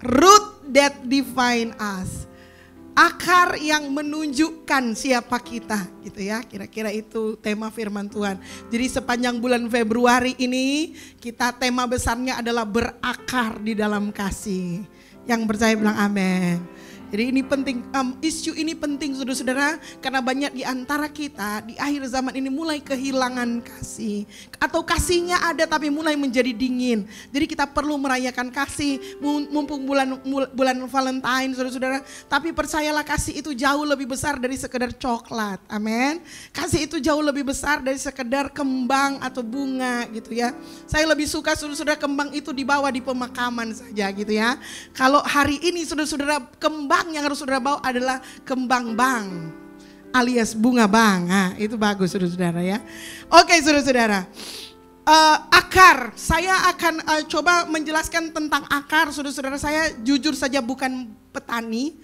Root that define us. Akar yang menunjukkan siapa kita, gitu ya. Kira-kira itu tema firman Tuhan. Jadi sepanjang bulan Februari ini kita tema besarnya adalah berakar di dalam kasih. Yang percaya bilang amin. Jadi ini penting, isu ini penting saudara-saudara, karena banyak di antara kita di akhir zaman ini mulai kehilangan kasih. Atau kasihnya ada tapi mulai menjadi dingin. Jadi kita perlu merayakan kasih, mumpung bulan Valentine saudara-saudara. Tapi percayalah kasih itu jauh lebih besar dari sekedar coklat, amin. Kasih itu jauh lebih besar dari sekedar kembang atau bunga gitu ya. Saya lebih suka saudara-saudara kembang itu dibawa di pemakaman saja gitu ya. Kalau hari ini saudara-saudara kembang yang harus saudara bawa adalah kembang bang alias bunga bang. Nah, itu bagus saudara-saudara ya. Oke saudara-saudara. Akar, saya akan coba menjelaskan tentang akar. Saudara-saudara, saya jujur saja bukan petani,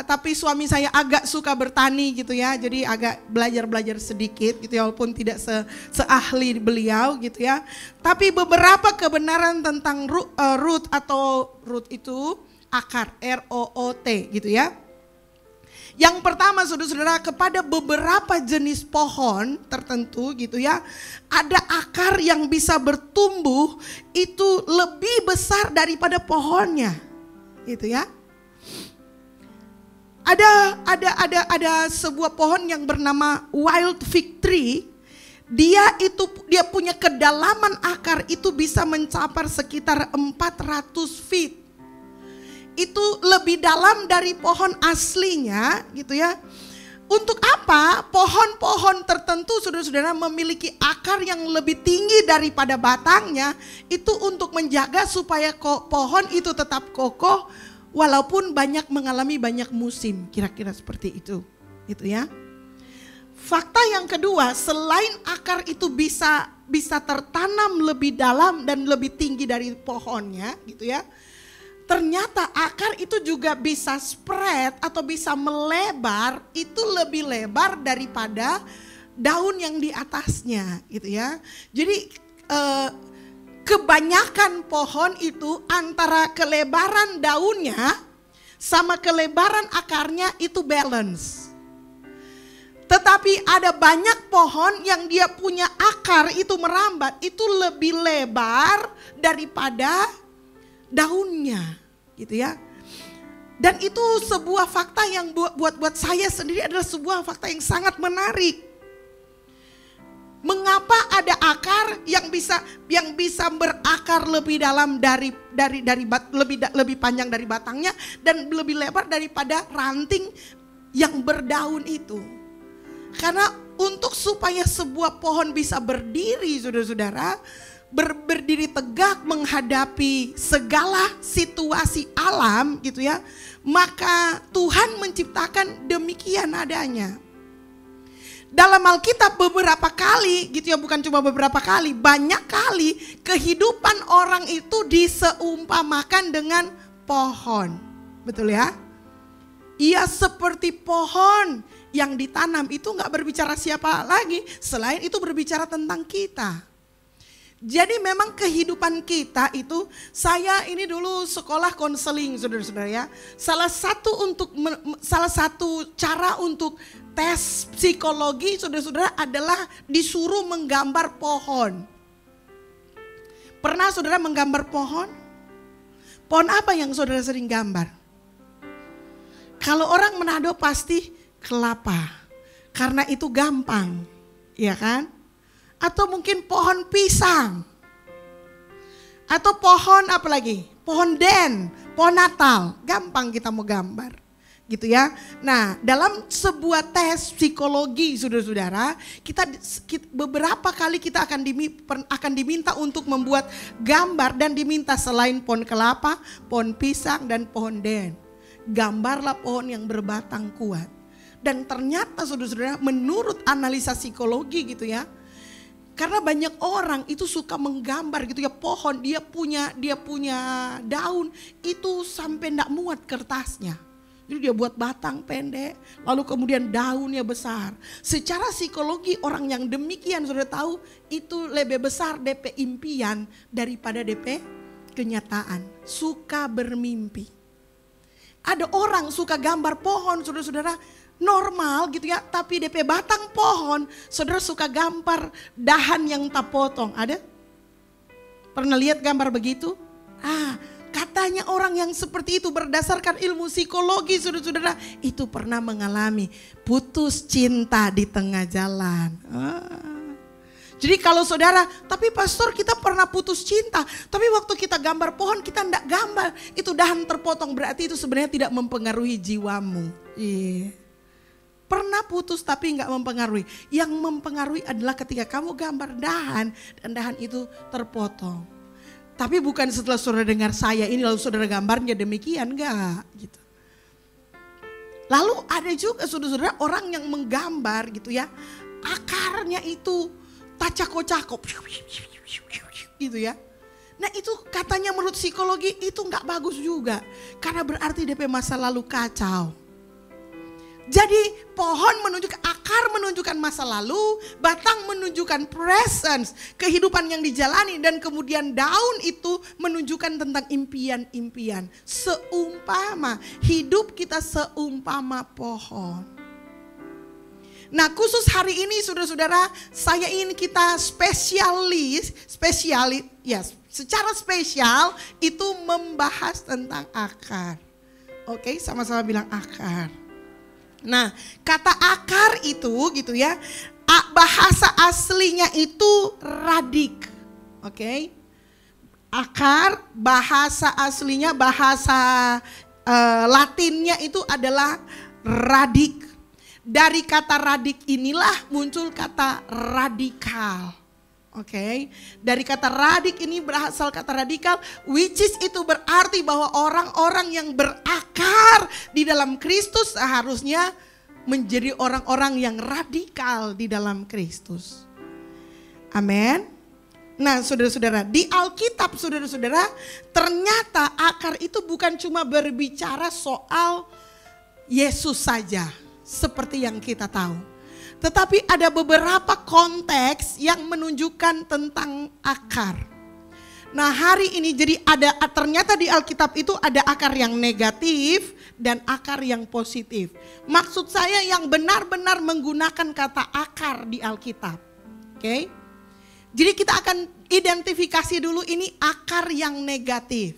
tapi suami saya agak suka bertani gitu ya. Jadi agak belajar sedikit gitu ya, walaupun tidak seahli beliau gitu ya. Tapi beberapa kebenaran tentang root atau root itu akar, R-O-O-T gitu ya. Yang pertama saudara-saudara, kepada beberapa jenis pohon tertentu gitu ya, ada akar yang bisa bertumbuh itu lebih besar daripada pohonnya gitu ya. Ada sebuah pohon yang bernama wild fig tree. Dia punya kedalaman akar itu bisa mencapai sekitar 400 feet. Itu lebih dalam dari pohon aslinya gitu ya. Untuk apa? Pohon-pohon tertentu saudara-saudara memiliki akar yang lebih tinggi daripada batangnya. Itu untuk menjaga supaya pohon itu tetap kokoh walaupun mengalami banyak musim. Kira-kira seperti itu gitu ya. Fakta yang kedua, selain akar itu bisa tertanam lebih dalam dan lebih tinggi dari pohonnya gitu ya. Ternyata akar itu juga bisa spread atau bisa melebar, itu lebih lebar daripada daun yang di atasnya gitu ya. Jadi kebanyakan pohon itu antara kelebaran daunnya sama kelebaran akarnya itu balance. Tetapi ada banyak pohon yang dia punya akar itu merambat, itu lebih lebar daripada daunnya gitu ya. Dan itu sebuah fakta yang buat saya sendiri adalah sebuah fakta yang sangat menarik. Mengapa ada akar yang bisa berakar lebih dalam lebih panjang dari batangnya dan lebih lebar daripada ranting yang berdaun itu? Karena untuk supaya sebuah pohon bisa berdiri saudara-saudara, berdiri tegak menghadapi segala situasi alam gitu ya, maka Tuhan menciptakan demikian adanya. Dalam Alkitab beberapa kali gitu ya, bukan cuma beberapa kali, banyak kali kehidupan orang itu diseumpamakan dengan pohon. Betul ya? Ia seperti pohon yang ditanam, itu gak berbicara siapa lagi, selain itu berbicara tentang kita. Jadi memang kehidupan kita itu, saya ini dulu sekolah konseling saudara-saudara ya. Salah satu cara untuk tes psikologi saudara-saudara adalah disuruh menggambar pohon. Pernah saudara menggambar pohon? Pohon apa yang saudara sering gambar? Kalau orang Manado pasti kelapa, karena itu gampang, ya kan? Atau mungkin pohon pisang. Atau pohon apa lagi? Pohon den, pohon Natal. Gampang kita mau gambar. Gitu ya. Nah, dalam sebuah tes psikologi saudara-saudara, beberapa kali kita akan diminta untuk membuat gambar dan diminta selain pohon kelapa, pohon pisang dan pohon den. Gambarlah pohon yang berbatang kuat. Dan ternyata saudara-saudara, menurut analisa psikologi gitu ya, karena banyak orang itu suka menggambar gitu ya, pohon dia punya daun itu sampai enggak muat kertasnya. Jadi dia buat batang pendek, lalu kemudian daunnya besar. Secara psikologi orang yang demikian sudah tahu itu lebih besar DP impian daripada DP kenyataan, suka bermimpi. Ada orang suka gambar pohon, saudara-saudara, normal gitu ya, tapi DP batang pohon, saudara suka gambar dahan yang tak potong. Ada? Pernah lihat gambar begitu? Katanya orang yang seperti itu berdasarkan ilmu psikologi, saudara-saudara, itu pernah mengalami putus cinta di tengah jalan. Jadi kalau saudara, tapi pastor kita pernah putus cinta, tapi waktu kita gambar pohon kita enggak gambar, itu dahan terpotong, berarti itu sebenarnya tidak mempengaruhi jiwamu. Pernah putus tapi enggak mempengaruhi. Yang mempengaruhi adalah ketika kamu gambar dahan dan dahan itu terpotong. Tapi bukan setelah saudara dengar saya ini lalu saudara gambarnya demikian, enggak gitu. Lalu ada juga saudara-saudara orang yang menggambar gitu ya, akarnya itu tacako-cako gitu ya. Nah itu katanya menurut psikologi itu enggak bagus juga, karena berarti DP masa lalu kacau. Jadi pohon menunjukkan, akar menunjukkan masa lalu, batang menunjukkan presence, kehidupan yang dijalani, dan kemudian daun itu menunjukkan tentang impian-impian. Seumpama hidup kita seumpama pohon. Nah khusus hari ini saudara-saudara, saya ingin kita secara spesial itu membahas tentang akar. Oke, sama-sama bilang akar. Nah, kata akar itu gitu ya, bahasa aslinya itu radik. Oke. Akar bahasa aslinya, bahasa Latinnya itu adalah radik. Dari kata radik inilah muncul kata radikal. Oke, dari kata radik ini berasal kata radikal, which is itu berarti bahwa orang-orang yang berakar di dalam Kristus seharusnya menjadi orang-orang yang radikal di dalam Kristus. Amin. Nah saudara-saudara, di Alkitab saudara-saudara, ternyata akar itu bukan cuma berbicara soal Yesus saja seperti yang kita tahu. Tetapi ada beberapa konteks yang menunjukkan tentang akar. Nah hari ini jadi ternyata di Alkitab itu ada akar yang negatif dan akar yang positif. Maksud saya yang benar-benar menggunakan kata akar di Alkitab. Oke? Jadi kita akan identifikasi dulu ini akar yang negatif.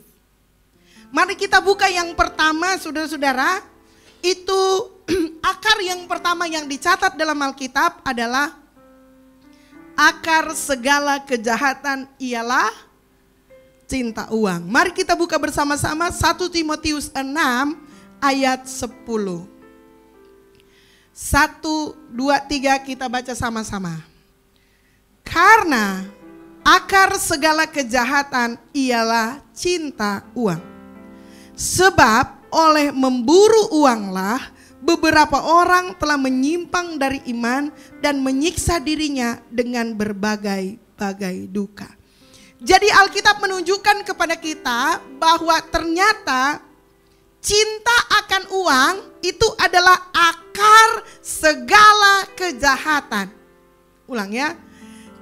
Mari kita buka yang pertama saudara-saudara. Itu akar yang pertama yang dicatat dalam Alkitab adalah akar segala kejahatan ialah cinta uang. Mari kita buka bersama-sama 1 Timotius 6 ayat 10. 1, 2, 3 kita baca sama-sama. Karena akar segala kejahatan ialah cinta uang. Sebab oleh memburu uanglah beberapa orang telah menyimpang dari iman dan menyiksa dirinya dengan berbagai-bagai duka. Jadi Alkitab menunjukkan kepada kita bahwa ternyata cinta akan uang itu adalah akar segala kejahatan. Ulang ya.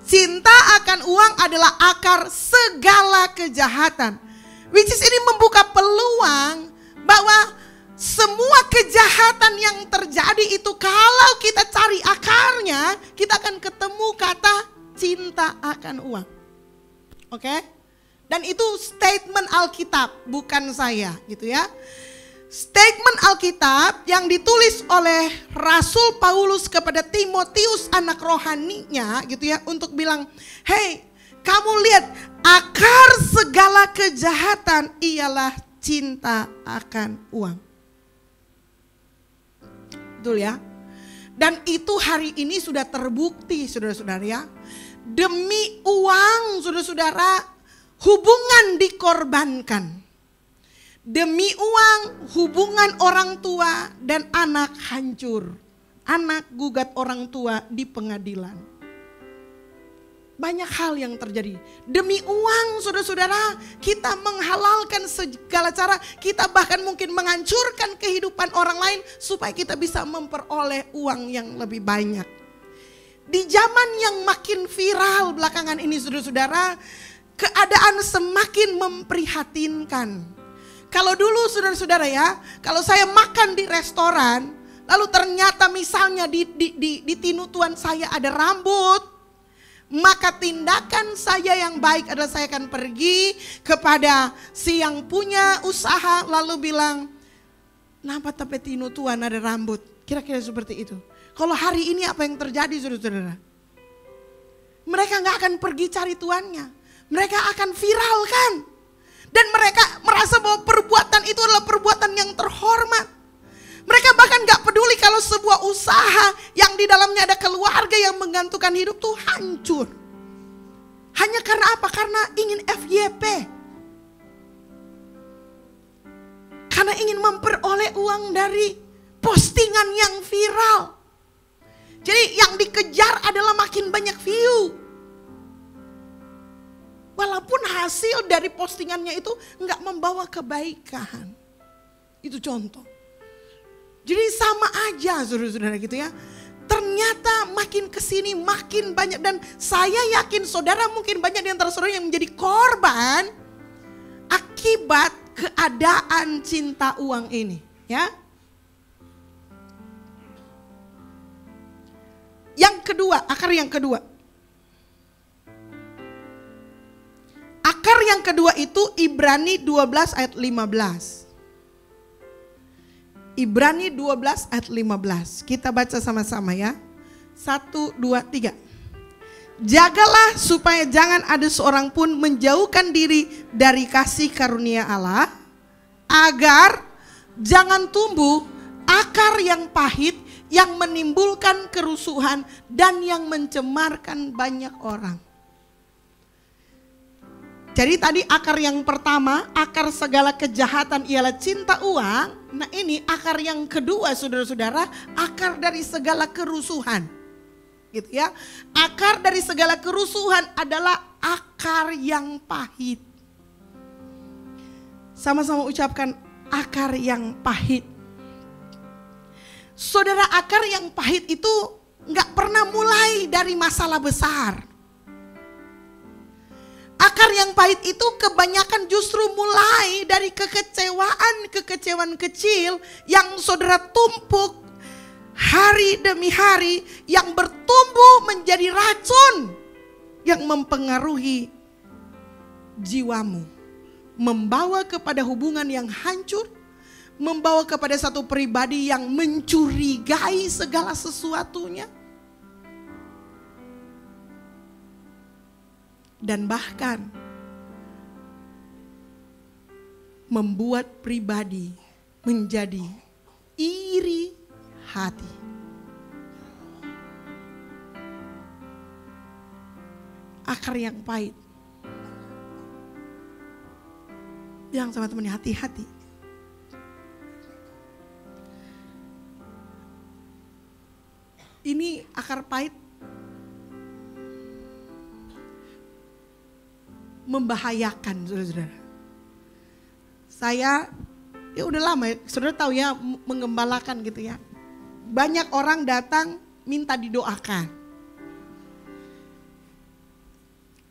Cinta akan uang adalah akar segala kejahatan. Which is ini membuka peluang bahwa semua kejahatan yang terjadi itu kalau kita cari akarnya, kita akan ketemu kata cinta akan uang. Oke? Dan itu statement Alkitab, bukan saya gitu ya. Statement Alkitab yang ditulis oleh Rasul Paulus kepada Timotius anak rohaninya gitu ya, untuk bilang, hey kamu lihat akar segala kejahatan ialah cinta akan uang. Betul ya? Dan itu hari ini sudah terbukti saudara-saudara ya. Demi uang saudara-saudara hubungan dikorbankan. Demi uang hubungan orang tua dan anak hancur. Anak gugat orang tua di pengadilan. Banyak hal yang terjadi. Demi uang saudara-saudara kita menghalalkan segala cara. Kita bahkan mungkin menghancurkan kehidupan orang lain supaya kita bisa memperoleh uang yang lebih banyak. Di zaman yang makin viral belakangan ini saudara-saudara, keadaan semakin memprihatinkan. Kalau dulu saudara-saudara ya, kalau saya makan di restoran, lalu ternyata misalnya di tinutuan saya ada rambut, maka tindakan saya yang baik adalah saya akan pergi kepada si yang punya usaha lalu bilang, kenapa tapi tinutuan ada rambut? Kira-kira seperti itu. Kalau hari ini apa yang terjadi saudara-saudara? Mereka gak akan pergi cari tuannya. Mereka akan viralkan. Dan mereka merasa bahwa perbuatan itu adalah perbuatan yang terhormat. Mereka bahkan gak peduli kalau sebuah usaha yang di dalamnya ada keluarga yang menggantungkan hidup tuh hancur. Hanya karena apa? Karena ingin FYP. Karena ingin memperoleh uang dari postingan yang viral. Jadi yang dikejar adalah makin banyak view. Walaupun hasil dari postingannya itu nggak membawa kebaikan. Itu contoh. Jadi sama aja saudara-saudara gitu ya. Ternyata makin kesini makin banyak. Dan saya yakin saudara mungkin banyak di antara saudara yang menjadi korban akibat keadaan cinta uang ini. Ya. Yang kedua, akar yang kedua. Akar yang kedua itu Ibrani 12 ayat 15. Ibrani 12 ayat 15. Kita baca sama-sama ya. 1, 2, 3. Jagalah supaya jangan ada seorang pun menjauhkan diri dari kasih karunia Allah, agar jangan tumbuh akar yang pahit yang menimbulkan kerusuhan dan yang mencemarkan banyak orang. Jadi tadi akar yang pertama, akar segala kejahatan ialah cinta uang. Nah ini akar yang kedua saudara-saudara, akar dari segala kerusuhan. Gitu ya. Akar dari segala kerusuhan adalah akar yang pahit. Sama-sama ucapkan akar yang pahit. Saudara, akar yang pahit itu gak pernah mulai dari masalah besar. Akar yang pahit itu kebanyakan justru mulai dari kekecewaan kecil yang saudara tumpuk hari demi hari, yang bertumbuh menjadi racun yang mempengaruhi jiwamu, membawa kepada hubungan yang hancur, membawa kepada satu pribadi yang mencurigai segala sesuatunya. Dan bahkan membuat pribadi menjadi iri hati. Akar yang pahit. Bilang sama temannya, hati-hati. Ini akar pahit membahayakan saudara-saudara. Saya ya udah lama ya, saudara tahu ya, mengembalakan gitu ya. Banyak orang datang minta didoakan.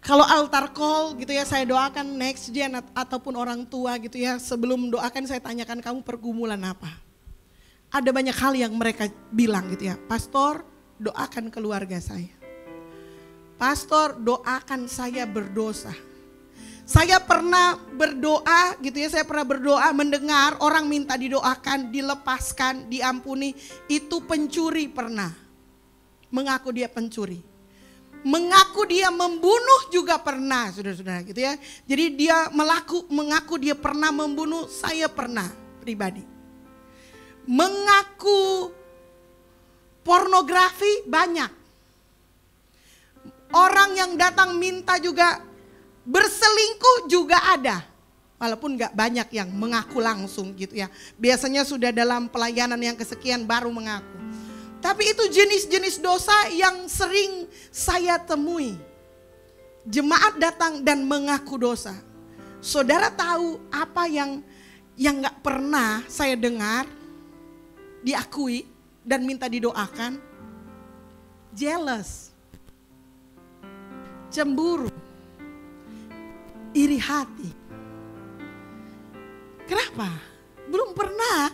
Kalau altar call gitu ya, saya doakan next gen ataupun orang tua gitu ya. Sebelum doakan saya tanyakan, kamu pergumulan apa? Ada banyak hal yang mereka bilang gitu ya. Pastor, doakan keluarga saya. Pastor, doakan saya berdosa. Saya pernah berdoa gitu ya, saya pernah berdoa mendengar orang minta didoakan, dilepaskan, diampuni. Itu pencuri pernah. Mengaku dia pencuri. Mengaku dia membunuh juga pernah, saudara-saudara gitu ya. Jadi dia mengaku dia pernah membunuh, saya pernah pribadi. Mengaku pornografi banyak. Orang yang datang minta juga berselingkuh juga ada. Walaupun gak banyak yang mengaku langsung gitu ya. Biasanya sudah dalam pelayanan yang kesekian baru mengaku. Tapi itu jenis-jenis dosa yang sering saya temui. Jemaat datang dan mengaku dosa. Saudara tahu apa yang gak pernah saya dengar, diakui dan minta didoakan? Jealous. Cemburu. iri hati. Kenapa? Belum pernah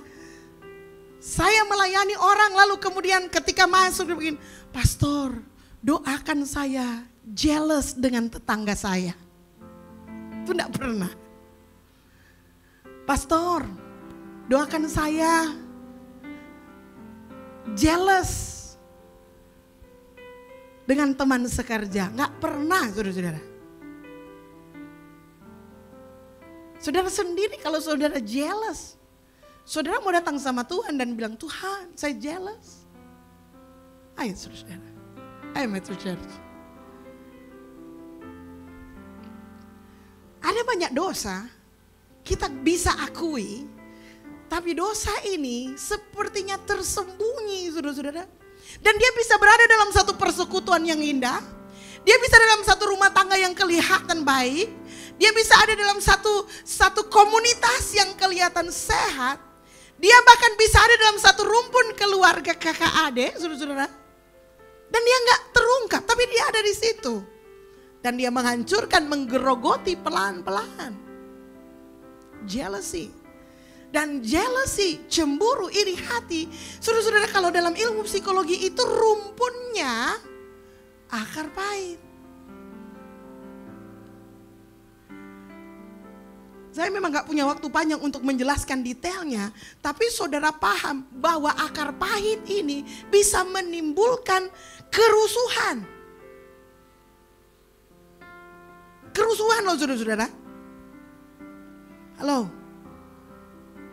saya melayani orang lalu kemudian ketika masuk dia begini, pastor doakan saya jealous dengan tetangga saya. Itu enggak pernah. Pastor doakan saya jealous dengan teman sekerja. Enggak pernah saudara-saudara. Saudara sendiri kalau saudara jealous, saudara mau datang sama Tuhan dan bilang, Tuhan saya jealous. Ayo saudara, ayo Metro Church. Ada banyak dosa, kita bisa akui, tapi dosa ini sepertinya tersembunyi saudara-saudara. Dan dia bisa berada dalam satu persekutuan yang indah, dia bisa dalam satu rumah tangga yang kelihatan baik, dia bisa ada dalam satu komunitas yang kelihatan sehat. Dia bahkan bisa ada dalam satu rumpun keluarga kakak adik, saudara-saudara. Dan dia nggak terungkap, tapi dia ada di situ. Dan dia menghancurkan, menggerogoti pelan-pelan. Jealousy. Dan jealousy, cemburu, iri hati. Saudara-saudara, kalau dalam ilmu psikologi itu rumpunnya akar pahit. Saya memang gak punya waktu panjang untuk menjelaskan detailnya. Tapi saudara paham bahwa akar pahit ini bisa menimbulkan kerusuhan. Kerusuhan loh saudara-saudara. Halo.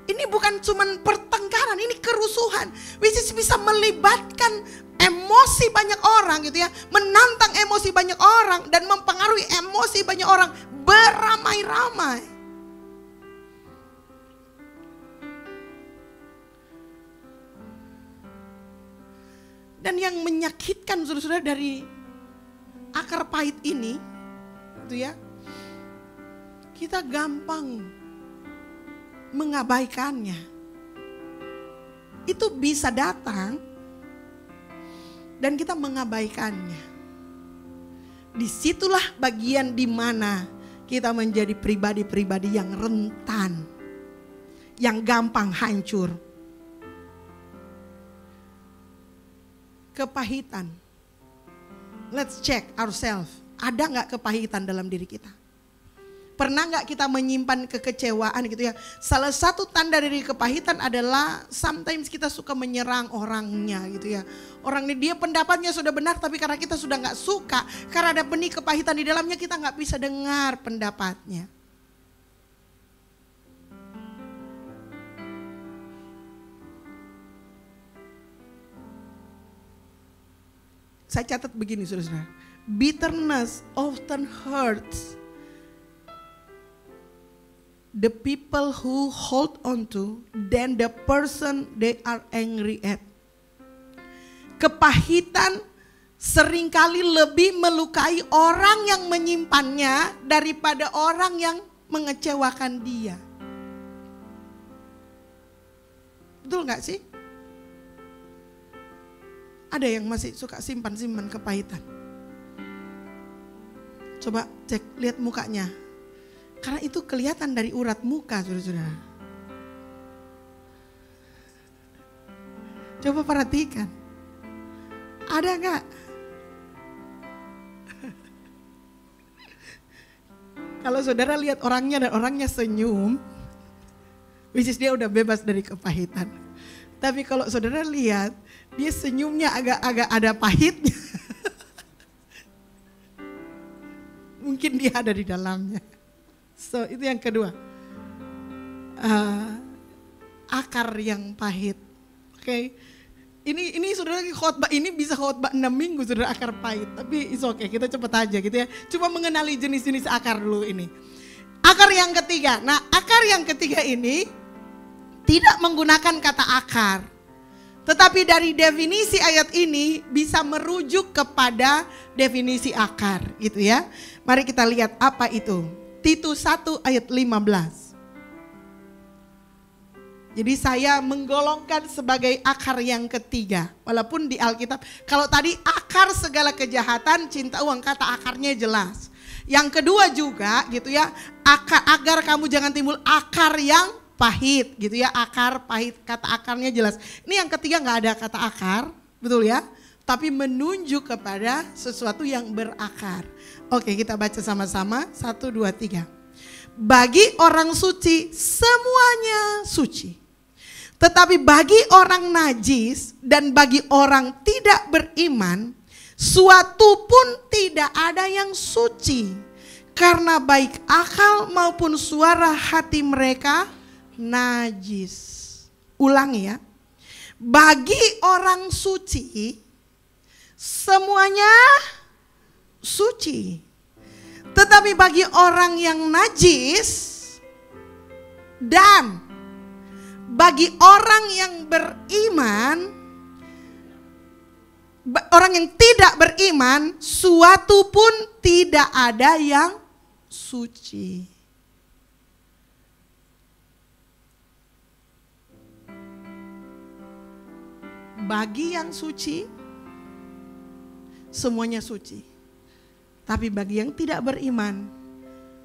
Ini bukan cuman pertengkaran, ini kerusuhan. Which is bisa melibatkan emosi banyak orang gitu ya. Menantang emosi banyak orang dan mempengaruhi emosi banyak orang beramai-ramai. Dan yang menyakitkan saudara-saudara dari akar pahit ini, gitu ya, kita gampang mengabaikannya. Itu bisa datang dan kita mengabaikannya. Disitulah bagian di mana kita menjadi pribadi-pribadi yang rentan, yang gampang hancur. Kepahitan. Let's check ourselves. Ada gak kepahitan dalam diri kita? Pernah gak kita menyimpan kekecewaan gitu ya? Salah satu tanda dari kepahitan adalah sometimes kita suka menyerang orangnya gitu ya. Orang ini dia pendapatnya sudah benar tapi karena kita sudah gak suka, karena ada benih kepahitan di dalamnya kita gak bisa dengar pendapatnya. Saya catat begini saudara-saudara. Bitterness often hurts the people who hold on to than the person they are angry at. Kepahitan seringkali lebih melukai orang yang menyimpannya daripada orang yang mengecewakan dia. Betul gak sih? Ada yang masih suka simpan-simpan kepahitan. Coba cek, lihat mukanya. Karena itu kelihatan dari urat muka, saudara-saudara. Coba perhatikan. Ada gak? Kalau saudara lihat orangnya dan orangnya senyum, which is dia udah bebas dari kepahitan. Tapi kalau saudara lihat, dia senyumnya agak-agak ada pahitnya. Mungkin dia ada di dalamnya. So itu yang kedua. Akar yang pahit. Oke. Ini saudara khotbah ini bisa khotbah 6 minggu saudara akar pahit. Tapi it's okay, kita cepet aja gitu ya. Cuma mengenali jenis-jenis akar dulu ini. Akar yang ketiga. Nah akar yang ketiga ini tidak menggunakan kata akar. Tetapi dari definisi ayat ini bisa merujuk kepada definisi akar gitu ya. Mari kita lihat apa itu. Titus 1 ayat 15. Jadi saya menggolongkan sebagai akar yang ketiga. Walaupun di Alkitab, kalau tadi akar segala kejahatan, cinta uang, kata akarnya jelas. Yang kedua juga gitu ya, agar kamu jangan timbul akar yang pahit gitu ya, akar pahit, kata akarnya jelas. Ini yang ketiga nggak ada kata akar, betul ya, tapi menunjuk kepada sesuatu yang berakar. Oke, kita baca sama-sama, 1, 2, 3. Bagi orang suci semuanya suci, tetapi bagi orang najis dan bagi orang tidak beriman, suatu pun tidak ada yang suci, karena baik akal maupun suara hati mereka najis. Ulangi ya. Bagi orang suci semuanya suci, tetapi bagi orang yang najis dan bagi orang yang beriman, orang yang tidak beriman, suatu pun tidak ada yang suci. Bagi yang suci, semuanya suci. Tapi bagi yang tidak beriman,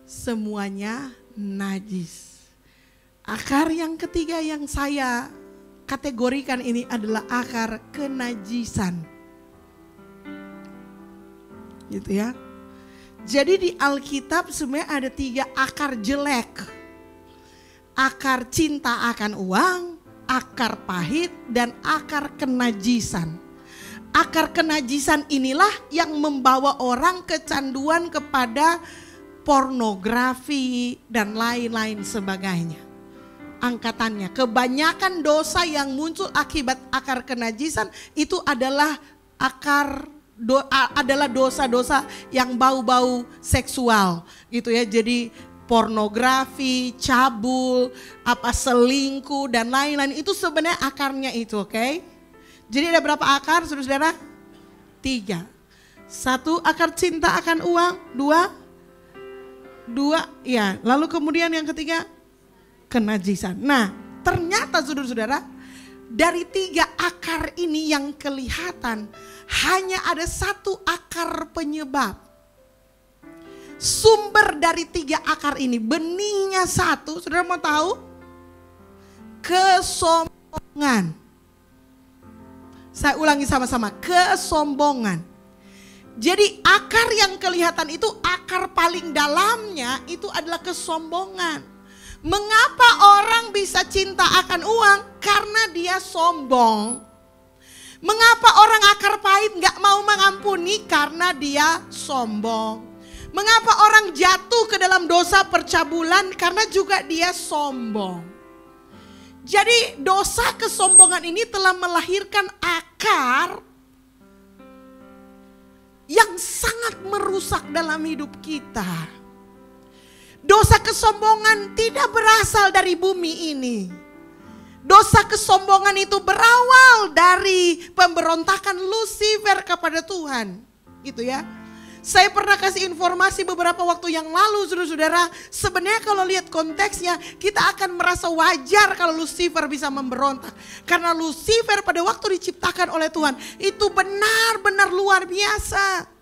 semuanya najis. Akar yang ketiga yang saya kategorikan ini adalah akar kenajisan. Gitu ya. Jadi di Alkitab sebenarnya ada 3 akar jelek. Akar cinta akan uang, akar pahit, dan akar kenajisan. Akar kenajisan inilah yang membawa orang kecanduan kepada pornografi dan lain-lain sebagainya. Angkatannya, kebanyakan dosa yang muncul akibat akar kenajisan itu adalah adalah dosa-dosa yang bau-bau seksual gitu ya. Jadi pornografi, cabul, selingkuh dan lain-lain itu sebenarnya akarnya itu, oke? Jadi ada berapa akar, saudara-saudara? 3. 1 akar cinta akan uang, 2 ya. Lalu kemudian yang ketiga kenajisan. Nah, ternyata saudara-saudara, dari 3 akar ini yang kelihatan hanya ada 1 akar penyebab. Sumber dari 3 akar ini, benihnya 1, saudara mau tahu? Kesombongan. Saya ulangi sama-sama, kesombongan. Jadi akar yang kelihatan itu, akar paling dalamnya itu adalah kesombongan. Mengapa orang bisa cinta akan uang? Karena dia sombong. Mengapa orang akar pahit gak mau mengampuni? Karena dia sombong. Mengapa orang jatuh ke dalam dosa percabulan? Karena juga dia sombong. Jadi dosa kesombongan ini telah melahirkan akar yang sangat merusak dalam hidup kita. Dosa kesombongan tidak berasal dari bumi ini. Dosa kesombongan itu berawal dari pemberontakan Lucifer kepada Tuhan. Gitu ya. Saya pernah kasih informasi beberapa waktu yang lalu, saudara-saudara. Sebenarnya kalau lihat konteksnya, kita akan merasa wajar kalau Lucifer bisa memberontak. Karena Lucifer pada waktu diciptakan oleh Tuhan, itu benar-benar luar biasa.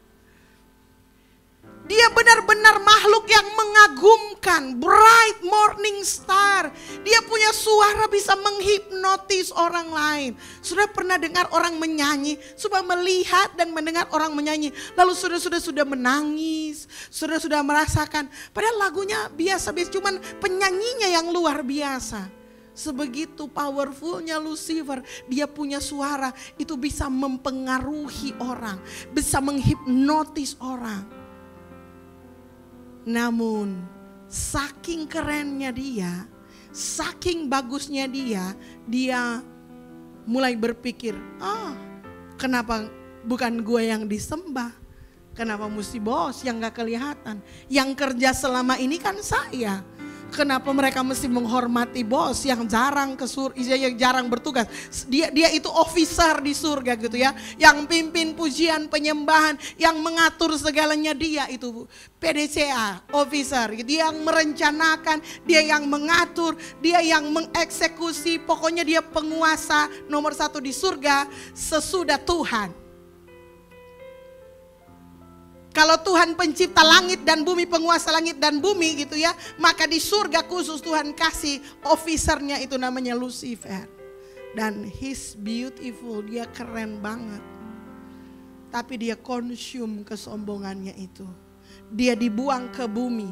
Dia benar-benar makhluk yang mengagumkan, bright morning star. Dia punya suara bisa menghipnotis orang lain. Sudah pernah dengar orang menyanyi, sudah melihat dan mendengar orang menyanyi. Lalu sudah menangis, sudah merasakan. Padahal lagunya biasa-biasa, cuman penyanyinya yang luar biasa. Sebegitu powerfulnya Lucifer, dia punya suara itu bisa mempengaruhi orang, bisa menghipnotis orang. Namun saking kerennya dia, saking bagusnya dia mulai berpikir, kenapa bukan gue yang disembah? Kenapa mesti bos yang gak kelihatan? Yang kerja selama ini kan saya. Kenapa mereka mesti menghormati bos yang jarang yang jarang bertugas? Dia itu officer di surga gitu ya, yang pimpin pujian penyembahan, yang mengatur segalanya dia itu PDCA officer, dia yang merencanakan, dia yang mengatur, dia yang mengeksekusi, pokoknya dia penguasa nomor 1 di surga sesudah Tuhan. Kalau Tuhan pencipta langit dan bumi, penguasa langit dan bumi gitu ya, maka di surga khusus Tuhan kasih officernya itu namanya Lucifer. Dan he's beautiful, dia keren banget. Tapi dia consume kesombongannya itu. Dia dibuang ke bumi.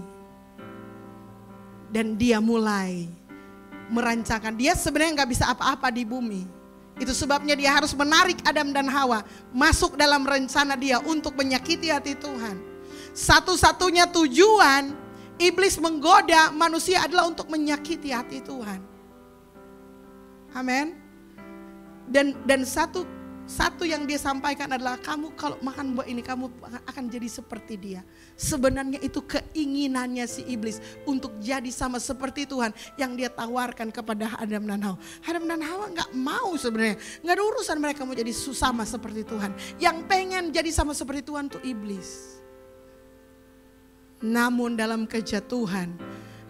Dan dia mulai merancangkan. Dia sebenarnya gak bisa apa-apa di bumi. Itu sebabnya dia harus menarik Adam dan Hawa masuk dalam rencana dia untuk menyakiti hati Tuhan. Satu-satunya tujuan iblis menggoda manusia adalah untuk menyakiti hati Tuhan. Amin. Dan satu yang dia sampaikan adalah, kamu kalau makan buah ini kamu akan jadi seperti dia. Sebenarnya itu keinginannya si iblis untuk jadi sama seperti Tuhan yang dia tawarkan kepada Adam dan Hawa. Adam dan Hawa gak mau sebenarnya, gak ada urusan mereka mau jadi sama seperti Tuhan. Yang pengen jadi sama seperti Tuhan tuh iblis. Namun dalam kejatuhan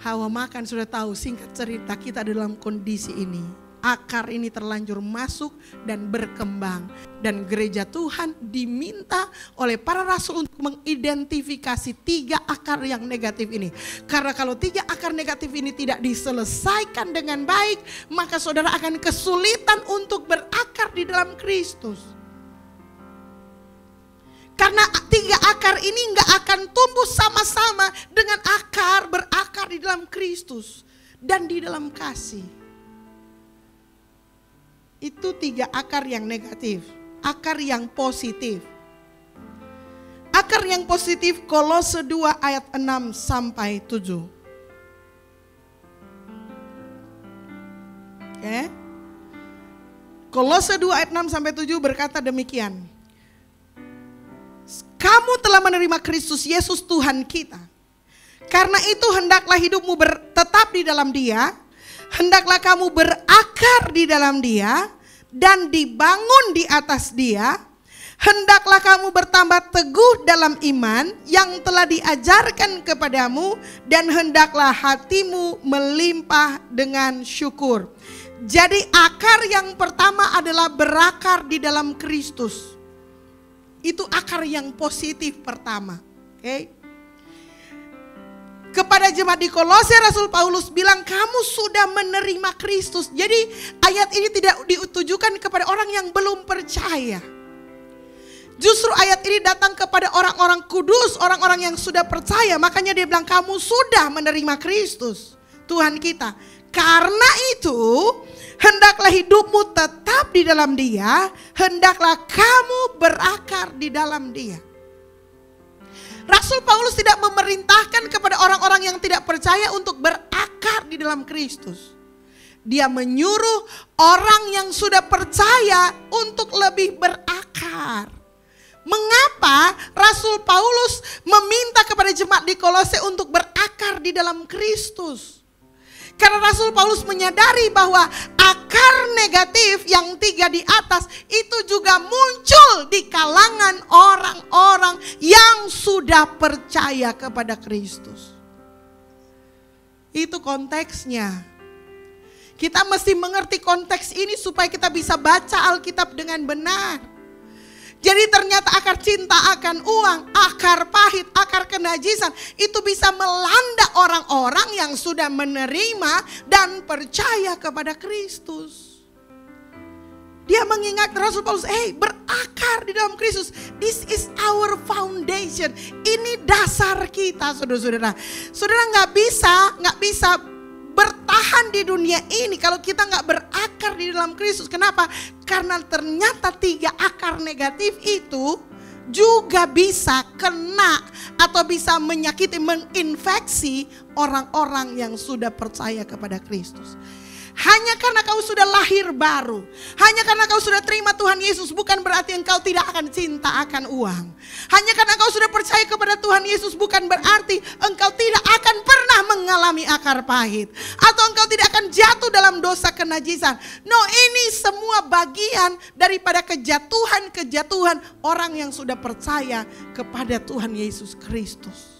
Hawa makan, sudah tahu singkat cerita kita dalam kondisi ini. Akar ini terlanjur masuk dan berkembang. Dan gereja Tuhan diminta oleh para rasul untuk mengidentifikasi 3 akar yang negatif ini. Karena kalau 3 akar negatif ini tidak diselesaikan dengan baik, maka saudara akan kesulitan untuk berakar di dalam Kristus. Karena 3 akar ini gak akan tumbuh sama-sama dengan berakar di dalam Kristus dan di dalam kasih. Itu 3 akar yang negatif. Akar yang positif. Akar yang positif Kolose 2 ayat 6 sampai 7. Oke. Kolose 2 ayat 6 sampai 7 berkata demikian. Kamu telah menerima Kristus Yesus Tuhan kita. Karena itu hendaklah hidupmu tetap di dalam Dia. Hendaklah kamu berakar di dalam Dia dan dibangun di atas Dia. Hendaklah kamu bertambah teguh dalam iman yang telah diajarkan kepadamu, dan hendaklah hatimu melimpah dengan syukur. Jadi akar yang pertama adalah berakar di dalam Kristus. Itu akar yang positif pertama. Oke. Kepada jemaat di Kolose, Rasul Paulus bilang kamu sudah menerima Kristus. Jadi ayat ini tidak ditujukan kepada orang yang belum percaya. Justru ayat ini datang kepada orang-orang kudus, orang-orang yang sudah percaya. Makanya dia bilang kamu sudah menerima Kristus, Tuhan kita. Karena itu hendaklah hidupmu tetap di dalam Dia. Hendaklah kamu berakar di dalam Dia. Rasul Paulus tidak memerintahkan kepada orang-orang yang tidak percaya untuk berakar di dalam Kristus. Dia menyuruh orang yang sudah percaya untuk lebih berakar. Mengapa Rasul Paulus meminta kepada jemaat di Kolose untuk berakar di dalam Kristus? Karena Rasul Paulus menyadari bahwa akar negatif yang 3 di atas itu juga muncul di kalangan orang-orang yang sudah percaya kepada Kristus. Itu konteksnya. Kita mesti mengerti konteks ini supaya kita bisa baca Alkitab dengan benar. Jadi ternyata akar cinta akan uang, akar pahit, akar kenajisan itu bisa melanda orang-orang yang sudah menerima dan percaya kepada Kristus. Dia mengingat Rasul Paulus, berakar di dalam Kristus. This is our foundation. Ini dasar kita, saudara-saudara. Saudara nggak bisa bertahan di dunia ini kalau kita nggak berakar di dalam Kristus. Kenapa? Karena ternyata 3 akar negatif itu juga bisa kena atau bisa menyakiti, menginfeksi orang-orang yang sudah percaya kepada Kristus. Hanya karena kau sudah lahir baru, hanya karena kau sudah terima Tuhan Yesus, bukan berarti engkau tidak akan cinta akan uang. Hanya karena kau sudah percaya kepada Tuhan Yesus, bukan berarti engkau tidak akan pernah mengalami akar pahit, atau engkau tidak akan jatuh dalam dosa kenajisan. No, ini semua bagian daripada kejatuhan orang yang sudah percaya kepada Tuhan Yesus Kristus.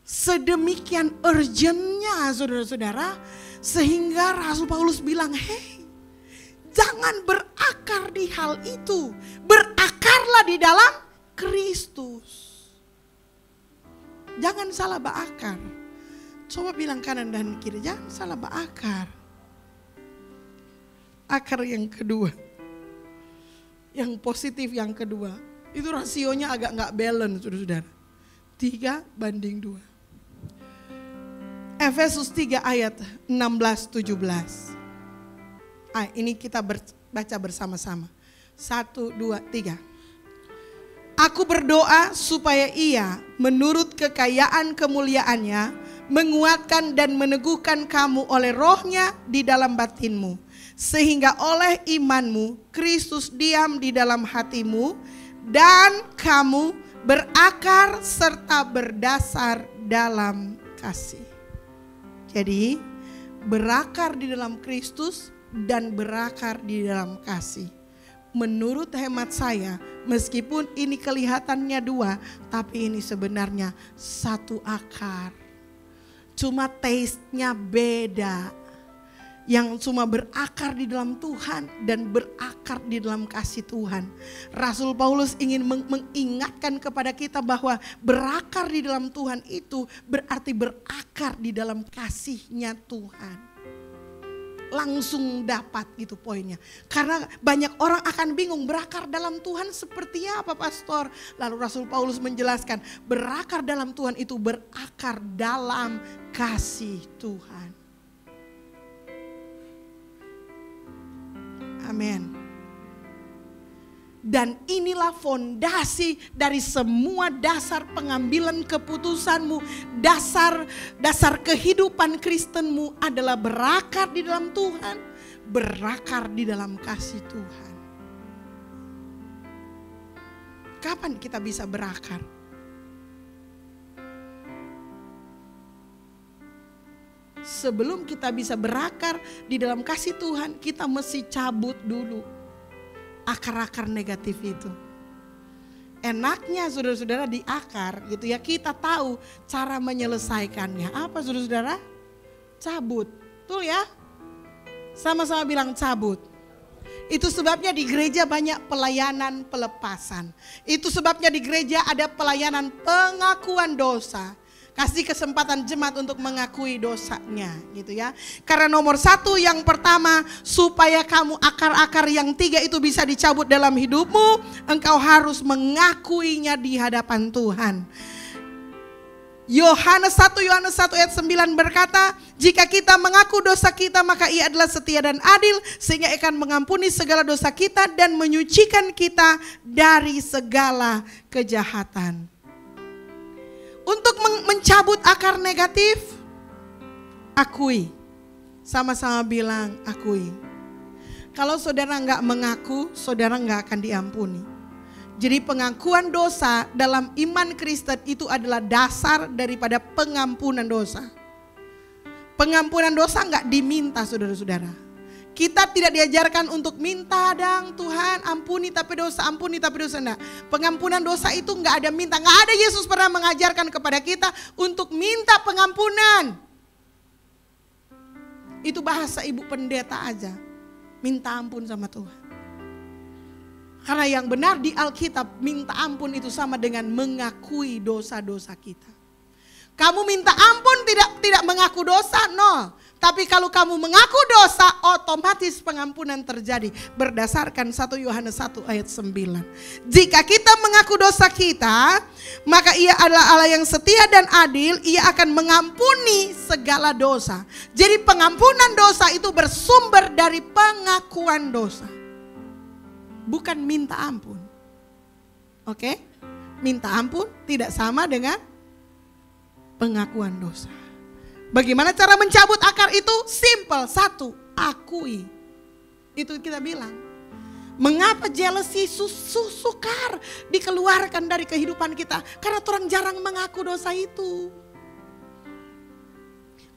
Sedemikian urgentnya saudara-saudara, sehingga Rasul Paulus bilang, jangan berakar di hal itu. Berakar berakarlah di dalam Kristus. Jangan salah berakar. Coba bilang kanan dan kiri, jangan salah berakar. Akar yang kedua, yang positif yang kedua, itu rasionya agak nggak balance, saudara-saudara. 3:2. Efesus 3 ayat 16-17. Ini kita baca bersama-sama. 1, 2, 3. Aku berdoa supaya Ia menurut kekayaan kemuliaannya menguatkan dan meneguhkan kamu oleh rohnya di dalam batinmu. Sehingga oleh imanmu Kristus diam di dalam hatimu dan kamu berakar serta berdasar dalam kasih. Jadi berakar di dalam Kristus dan berakar di dalam kasih. Menurut hemat saya, meskipun ini kelihatannya dua, tapi ini sebenarnya satu akar. Cuma taste-nya beda. Yang cuma berakar di dalam Tuhan dan berakar di dalam kasih Tuhan. Rasul Paulus ingin mengingatkan kepada kita bahwa berakar di dalam Tuhan itu berarti berakar di dalam kasih-Nya Tuhan. Langsung dapat gitu poinnya. Karena banyak orang akan bingung berakar dalam Tuhan seperti apa, pastor? Lalu Rasul Paulus menjelaskan berakar dalam Tuhan itu berakar dalam kasih Tuhan. Amin. Dan inilah fondasi dari semua dasar pengambilan keputusanmu, dasar kehidupan Kristenmu adalah berakar di dalam Tuhan, berakar di dalam kasih Tuhan. Kapan kita bisa berakar? Sebelum kita bisa berakar di dalam kasih Tuhan, kita mesti cabut dulu akar-akar negatif itu. Enaknya saudara-saudara di akar gitu ya, kita tahu cara menyelesaikannya. Apa saudara-saudara? Cabut. Betul ya? Sama-sama bilang cabut. Itu sebabnya di gereja banyak pelayanan pelepasan. Itu sebabnya di gereja ada pelayanan pengakuan dosa. Kasih kesempatan jemaat untuk mengakui dosanya gitu ya. Karena nomor satu yang pertama, supaya kamu akar-akar yang tiga itu bisa dicabut dalam hidupmu, engkau harus mengakuinya di hadapan Tuhan. Yohanes 1 ayat 9 berkata, jika kita mengaku dosa kita maka Ia adalah setia dan adil sehingga akan mengampuni segala dosa kita dan menyucikan kita dari segala kejahatan. Untuk mencabut akar negatif, akui. Sama-sama bilang akui. Kalau saudara nggak mengaku, saudara nggak akan diampuni. Jadi pengakuan dosa dalam iman Kristen itu adalah dasar daripada pengampunan dosa. Pengampunan dosa nggak diminta saudara-saudara. Kita tidak diajarkan untuk minta dang Tuhan ampuni tapi dosa enggak. Pengampunan dosa itu enggak ada minta. Enggak ada Yesus pernah mengajarkan kepada kita untuk minta pengampunan. Itu bahasa ibu pendeta aja. Minta ampun sama Tuhan. Karena yang benar di Alkitab minta ampun itu sama dengan mengakui dosa-dosa kita. Kamu minta ampun tidak mengaku dosa, no. Tapi kalau kamu mengaku dosa, otomatis pengampunan terjadi. Berdasarkan 1 Yohanes 1 ayat 9. Jika kita mengaku dosa kita, maka Ia adalah Allah yang setia dan adil. Ia akan mengampuni segala dosa. Jadi pengampunan dosa itu bersumber dari pengakuan dosa. Bukan minta ampun. Oke? Minta ampun tidak sama dengan pengakuan dosa. Bagaimana cara mencabut akar itu? Simple, satu, akui. Itu kita bilang. Mengapa jealousy sukar dikeluarkan dari kehidupan kita? Karena orang jarang mengaku dosa itu.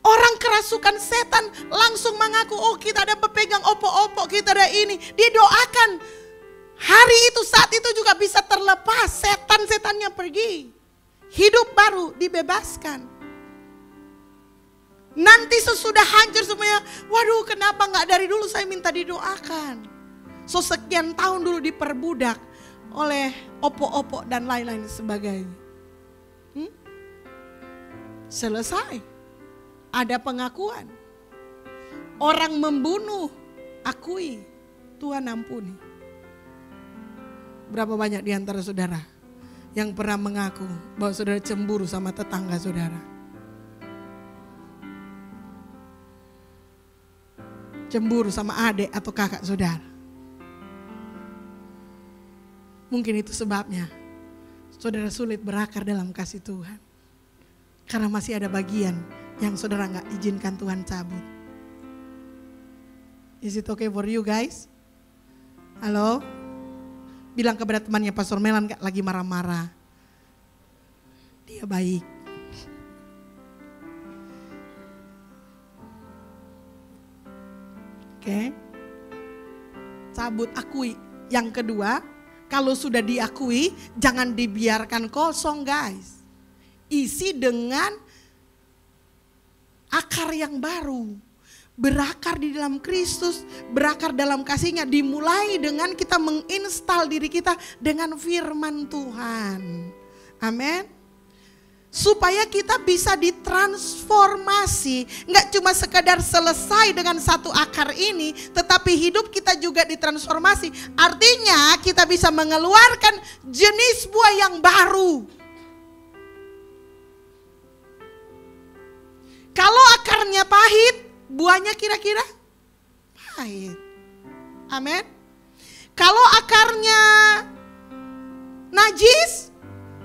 Orang kerasukan setan langsung mengaku, oh kita ada pepegang opo-opo, kita ada ini. Dia doakan. Hari itu saat itu juga bisa terlepas, setan-setannya pergi. Hidup baru dibebaskan. Nanti sesudah hancur semuanya, waduh kenapa gak dari dulu saya minta didoakan. So sekian tahun dulu diperbudak, oleh opo-opo dan lain-lain sebagainya. Selesai. Ada pengakuan. Orang membunuh, akui, Tuhan ampuni. Berapa banyak di antara saudara yang pernah mengaku bahwa saudara cemburu sama tetangga saudara? Cemburu sama adik atau kakak saudara. Mungkin itu sebabnya saudara sulit berakar dalam kasih Tuhan. Karena masih ada bagian yang saudara gak izinkan Tuhan cabut. Is it okay for you guys? Halo? Bilang kepada temannya, Pastor Melan gak lagi marah-marah. Dia baik. Oke. Cabut, akui. Yang kedua, kalau sudah diakui, jangan dibiarkan kosong guys. Isi dengan akar yang baru. Berakar di dalam Kristus, berakar dalam kasih-Nya. Dimulai dengan kita menginstal diri kita dengan firman Tuhan. Amin. Supaya kita bisa ditransformasi. Enggak cuma sekedar selesai dengan satu akar ini, tetapi hidup kita juga ditransformasi. Artinya kita bisa mengeluarkan jenis buah yang baru. Kalau akarnya pahit, buahnya kira-kira pahit. Amin. Kalau akarnya najis,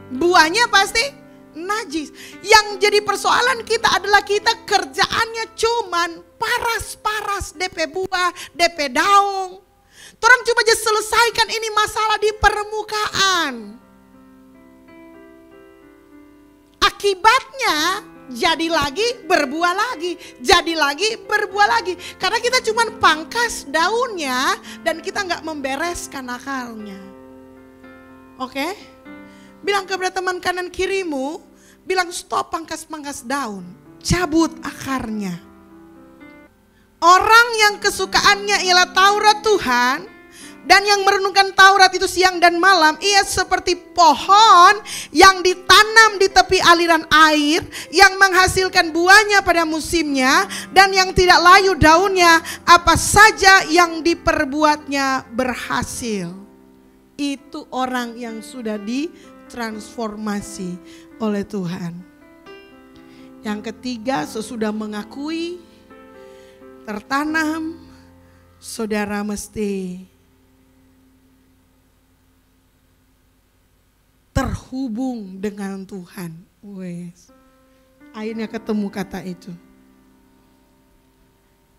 buahnya pasti najis. Yang jadi persoalan kita adalah kita kerjaannya cuman paras-paras DP buah, DP daun. Orang cuma aja selesaikan ini masalah di permukaan. Akibatnya jadi lagi, berbuah lagi, jadi lagi, berbuah lagi. Karena kita cuma pangkas daunnya dan kita nggak membereskan akarnya. Oke? Bilang kepada teman kanan kirimu, bilang stop pangkas-pangkas daun, cabut akarnya. Orang yang kesukaannya ialah Taurat Tuhan, dan yang merenungkan Taurat itu siang dan malam, ia seperti pohon yang ditanam di tepi aliran air, yang menghasilkan buahnya pada musimnya, dan yang tidak layu daunnya, apa saja yang diperbuatnya berhasil. Itu orang yang sudah ditransformasi oleh Tuhan. Yang ketiga, sesudah mengakui, tertanam, saudara mesti terhubung dengan Tuhan. Wes. Akhirnya ketemu kata itu.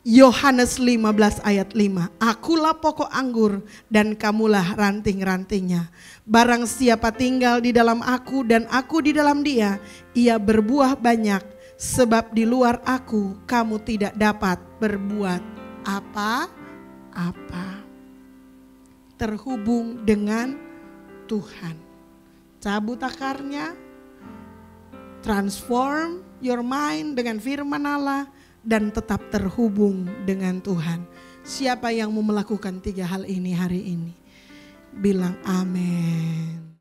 Yohanes 15 ayat 5. Akulah pokok anggur dan kamulah ranting-rantingnya. Barang siapa tinggal di dalam aku dan aku di dalam dia, ia berbuah banyak. Sebab di luar aku kamu tidak dapat berbuat apa-apa. Terhubung dengan Tuhan. Cabut akarnya, transform your mind dengan firman Allah, dan tetap terhubung dengan Tuhan. Siapa yang mau melakukan 3 hal ini hari ini? Bilang amin.